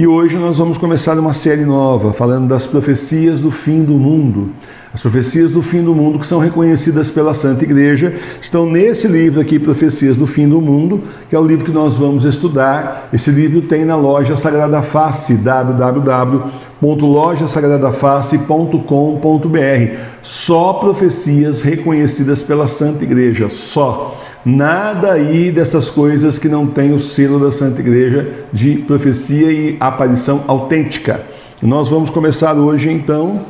E hoje nós vamos começar uma série nova, falando das profecias do fim do mundo. As profecias do fim do mundo que são reconhecidas pela Santa Igreja estão nesse livro aqui, Profecias do Fim do Mundo, que é o livro que nós vamos estudar. Esse livro tem na loja Sagrada Face, www.lojasagradaface.com.br. Só profecias reconhecidas pela Santa Igreja, só. Nada aí dessas coisas que não tem o selo da Santa Igreja de profecia e aparição autêntica. Nós vamos começar hoje então.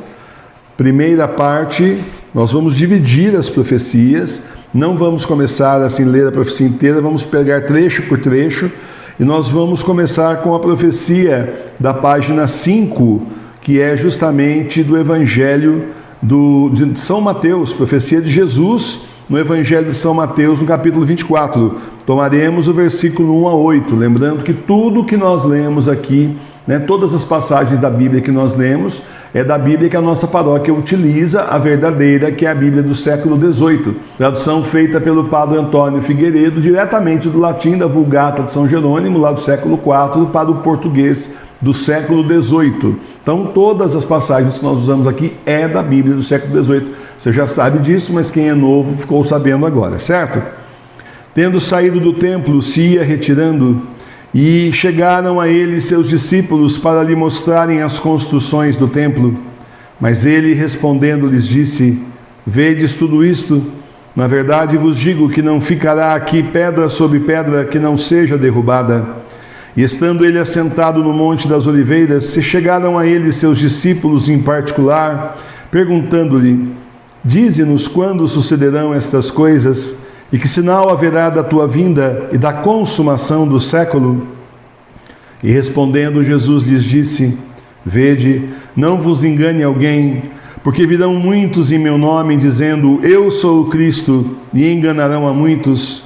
Primeira parte, nós vamos dividir as profecias, não vamos começar assim, ler a profecia inteira, vamos pegar trecho por trecho, e nós vamos começar com a profecia da página 5, que é justamente do Evangelho de São Mateus, profecia de Jesus, no Evangelho de São Mateus, no capítulo 24. Tomaremos o versículo 1 a 8, lembrando que tudo que nós lemos aqui, todas as passagens da Bíblia que nós lemos, é da Bíblia que a nossa paróquia utiliza, a verdadeira, que é a Bíblia do século XVIII. Tradução feita pelo padre Antônio Figueiredo, diretamente do latim da Vulgata de São Jerônimo, lá do século IV, para o português do século XVIII. Então, todas as passagens que nós usamos aqui é da Bíblia do século XVIII. Você já sabe disso, mas quem é novo ficou sabendo agora, certo? Tendo saído do templo, se ia retirando, e chegaram a ele seus discípulos para lhe mostrarem as construções do templo. Mas ele, respondendo, lhes disse: Vedes tudo isto? Na verdade vos digo que não ficará aqui pedra sobre pedra que não seja derrubada. E estando ele assentado no Monte das Oliveiras, se chegaram a ele seus discípulos em particular, perguntando-lhe: Dize-nos quando sucederão estas coisas, e que sinal haverá da tua vinda e da consumação do século? E respondendo, Jesus lhes disse: Vede, não vos engane alguém, porque virão muitos em meu nome, dizendo: Eu sou o Cristo, e enganarão a muitos.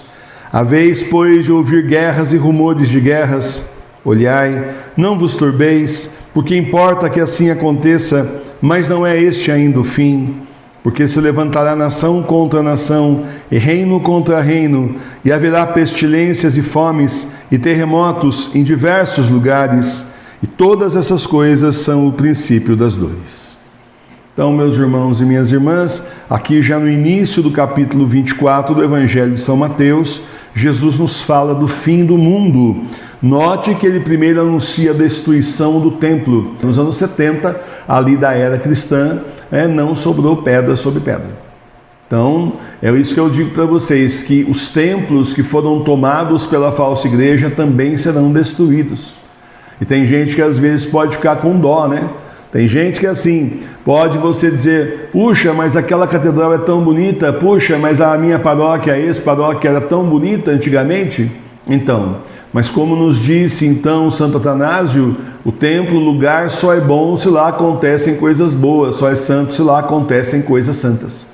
Haveis, pois, de ouvir guerras e rumores de guerras. Olhai, não vos turbeis, porque importa que assim aconteça, mas não é este ainda o fim. Porque se levantará nação contra nação, e reino contra reino, e haverá pestilências e fomes, e terremotos em diversos lugares, e todas essas coisas são o princípio das dores. Então, meus irmãos e minhas irmãs, aqui já no início do capítulo 24 do Evangelho de São Mateus, Jesus nos fala do fim do mundo. Note que ele primeiro anuncia a destruição do templo. Nos anos 70, ali da era cristã, não sobrou pedra sobre pedra. Então, é isso que eu digo para vocês, que os templos que foram tomados pela falsa igreja também serão destruídos. E tem gente que às vezes pode ficar com dó, Tem gente que assim, pode você dizer: puxa, mas aquela catedral é tão bonita, puxa, mas a minha paróquia, a ex-paróquia era tão bonita antigamente. Então, mas como nos disse então Santo Atanásio, o templo, o lugar só é bom se lá acontecem coisas boas, só é santo se lá acontecem coisas santas.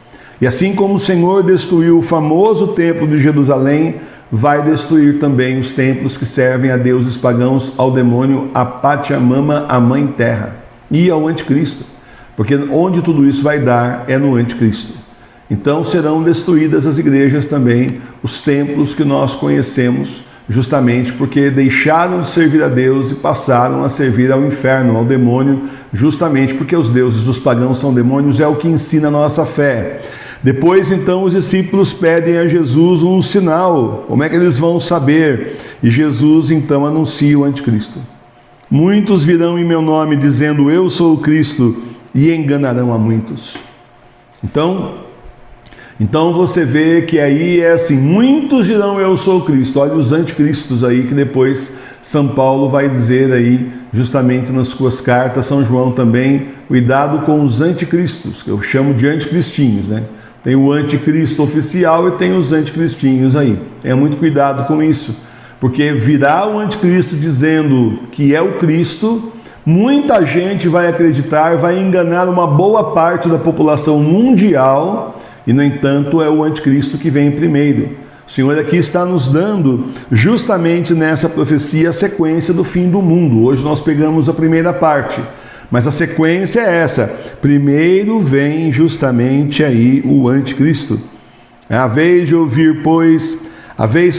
E assim como o Senhor destruiu o famoso templo de Jerusalém, vai destruir também os templos que servem a deuses pagãos, ao demônio, a Pachamama, a Mãe Terra, e ao Anticristo, porque onde tudo isso vai dar é no Anticristo. Então serão destruídas as igrejas também, os templos que nós conhecemos, justamente porque deixaram de servir a Deus e passaram a servir ao inferno, ao demônio, justamente porque os deuses dos pagãos são demônios, é o que ensina a nossa fé. Depois, então, os discípulos pedem a Jesus um sinal. Como é que eles vão saber? E Jesus, então, anuncia o Anticristo. Muitos virão em meu nome, dizendo: Eu sou o Cristo, e enganarão a muitos. Então você vê que aí é assim: muitos dirão eu sou Cristo. Olha os anticristos aí que depois São Paulo vai dizer aí, justamente nas suas cartas, São João também: cuidado com os anticristos, que eu chamo de anticristinhos, Tem o anticristo oficial e tem os anticristinhos aí. Tenha muito cuidado com isso, porque virá o anticristo dizendo que é o Cristo, muita gente vai acreditar, vai enganar uma boa parte da população mundial. E, no entanto, é o anticristo que vem primeiro. O Senhor aqui está nos dando, justamente nessa profecia, a sequência do fim do mundo. Hoje nós pegamos a primeira parte, mas a sequência é essa. Primeiro vem justamente aí o anticristo. Haveis,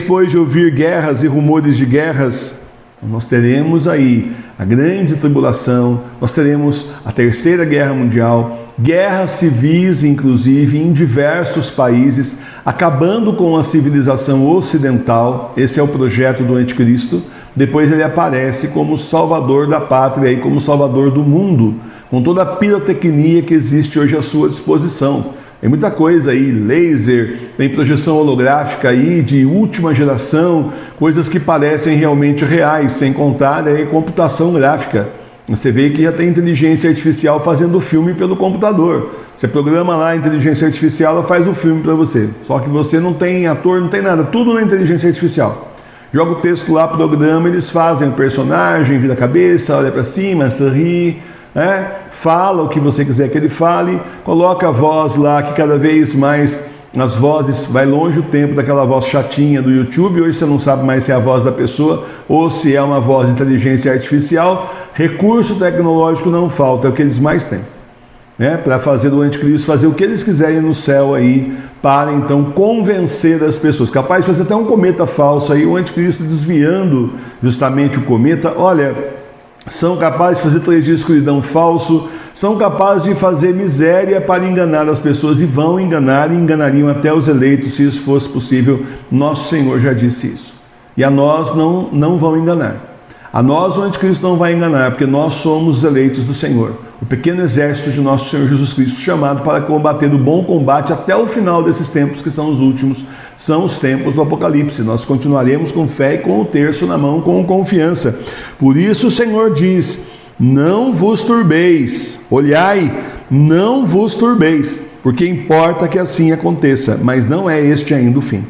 pois, de ouvir guerras e rumores de guerras. Nós teremos aí a grande tribulação, nós teremos a terceira guerra mundial, guerras civis, inclusive, em diversos países, acabando com a civilização ocidental. Esse é o projeto do anticristo. Depois ele aparece como salvador da pátria e como salvador do mundo, com toda a pirotecnia que existe hoje à sua disposição. Tem muita coisa aí, laser, tem projeção holográfica aí de última geração, coisas que parecem realmente reais, sem contar aí computação gráfica. Você vê que já tem inteligência artificial fazendo filme pelo computador. Você programa lá a inteligência artificial, ela faz o filme para você. Só que você não tem ator, não tem nada, tudo na inteligência artificial. Joga o texto lá, programa, eles fazem o personagem, vira a cabeça, olha para cima, sorri, fala o que você quiser que ele fale, coloca a voz lá, que cada vez mais as vozes, vai longe o tempo daquela voz chatinha do YouTube. Hoje você não sabe mais se é a voz da pessoa ou se é uma voz de inteligência artificial. Recurso tecnológico não falta, é o que eles mais têm, para fazer do anticristo fazer o que eles quiserem no céu aí, para então convencer as pessoas, capaz de fazer até um cometa falso aí, o anticristo desviando justamente o cometa. Olha, são capazes de fazer 3 dias de escuridão falso, são capazes de fazer miséria para enganar as pessoas, e vão enganar e enganariam até os eleitos, se isso fosse possível. Nosso Senhor já disse isso. E a nós não vão enganar. A nós o anticristo não vai enganar, porque nós somos os eleitos do Senhor, o pequeno exército de nosso Senhor Jesus Cristo, chamado para combater o bom combate até o final desses tempos, que são os últimos, são os tempos do Apocalipse. Nós continuaremos com fé e com o terço na mão, com confiança. Por isso o Senhor diz: não vos turbeis, olhai, não vos turbeis, porque importa que assim aconteça, mas não é este ainda o fim.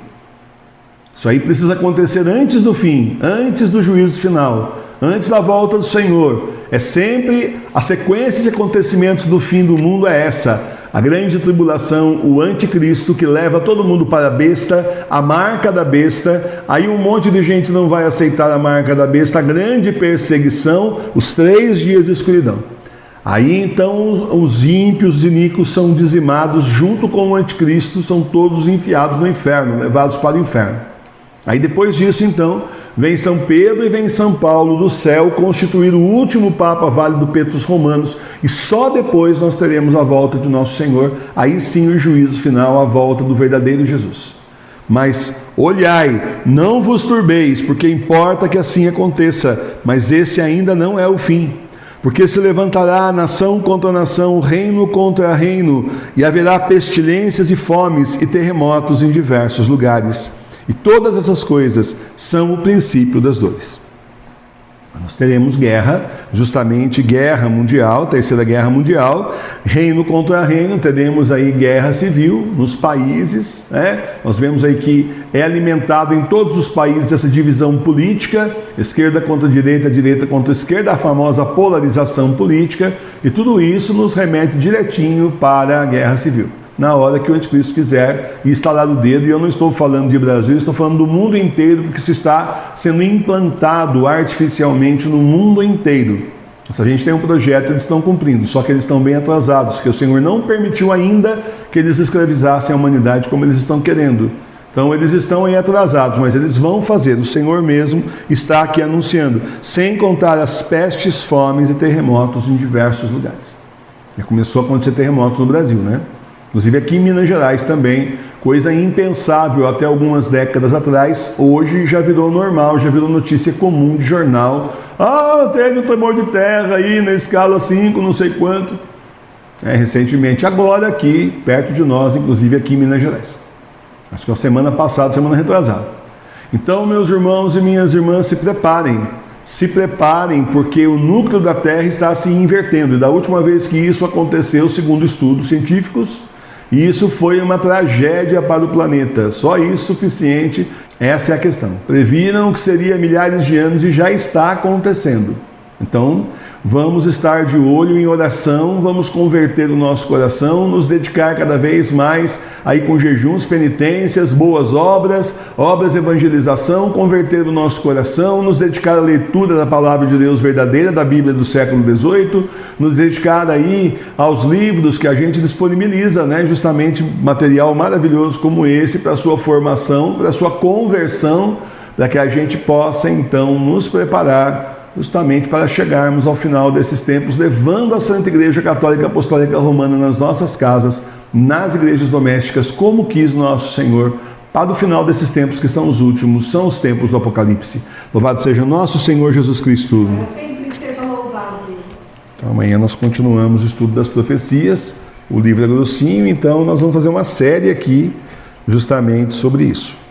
Isso aí precisa acontecer antes do fim, antes do juízo final, antes da volta do Senhor. É sempre a sequência de acontecimentos do fim do mundo é essa: a grande tribulação, o anticristo que leva todo mundo para a besta, a marca da besta. Aí um monte de gente não vai aceitar a marca da besta, a grande perseguição, os 3 dias de escuridão. Aí então os ímpios, os iníquos são dizimados junto com o anticristo, são todos enfiados no inferno, levados para o inferno. Aí depois disso então vem São Pedro e vem São Paulo do céu constituir o último Papa válido Petrus Romanos, e só depois nós teremos a volta de nosso Senhor, aí sim o juízo final, a volta do verdadeiro Jesus. Mas olhai, não vos turbeis, porque importa que assim aconteça, mas esse ainda não é o fim. Porque se levantará nação contra nação, reino contra reino, e haverá pestilências e fomes e terremotos em diversos lugares. E todas essas coisas são o princípio das dores. Nós teremos guerra, justamente guerra mundial, terceira guerra mundial, reino contra reino, teremos aí guerra civil nos países, Nós vemos aí que é alimentado em todos os países essa divisão política, esquerda contra direita, direita contra esquerda, a famosa polarização política, e tudo isso nos remete direitinho para a guerra civil. Na hora que o anticristo quiser instalar o dedo, e eu não estou falando de Brasil, estou falando do mundo inteiro, porque isso está sendo implantado artificialmente no mundo inteiro. Se a gente tem um projeto, eles estão cumprindo, só que eles estão bem atrasados, porque o Senhor não permitiu ainda que eles escravizassem a humanidade como eles estão querendo. Então eles estão aí atrasados, mas eles vão fazer. O Senhor mesmo está aqui anunciando, sem contar as pestes, fomes e terremotos em diversos lugares. Já começou a acontecer terremotos no Brasil, Inclusive aqui em Minas Gerais também, coisa impensável até algumas décadas atrás, hoje já virou normal, já virou notícia comum de jornal. Teve um tremor de terra aí na escala 5, não sei quanto. Recentemente, agora aqui, perto de nós, inclusive aqui em Minas Gerais. Acho que é a semana passada, semana retrasada. Então, meus irmãos e minhas irmãs, se preparem, porque o núcleo da Terra está se invertendo. E da última vez que isso aconteceu, segundo estudos científicos, isso foi uma tragédia para o planeta. Só isso suficiente, essa é a questão. Previram que seria milhares de anos e já está acontecendo. Então, vamos estar de olho em oração, vamos converter o nosso coração, nos dedicar cada vez mais aí com jejuns, penitências, boas obras, obras de evangelização, converter o nosso coração, nos dedicar à leitura da palavra de Deus verdadeira, da Bíblia do século XVIII, nos dedicar aí aos livros que a gente disponibiliza, justamente material maravilhoso como esse para a sua formação, para a sua conversão, para que a gente possa então nos preparar justamente para chegarmos ao final desses tempos, levando a Santa Igreja Católica Apostólica Romana nas nossas casas, nas igrejas domésticas, como quis nosso Senhor, para o final desses tempos que são os últimos, são os tempos do Apocalipse. Louvado seja nosso Senhor Jesus Cristo. Sempre seja louvado. Então, amanhã nós continuamos o estudo das profecias. O livro é grossinho, então nós vamos fazer uma série aqui justamente sobre isso.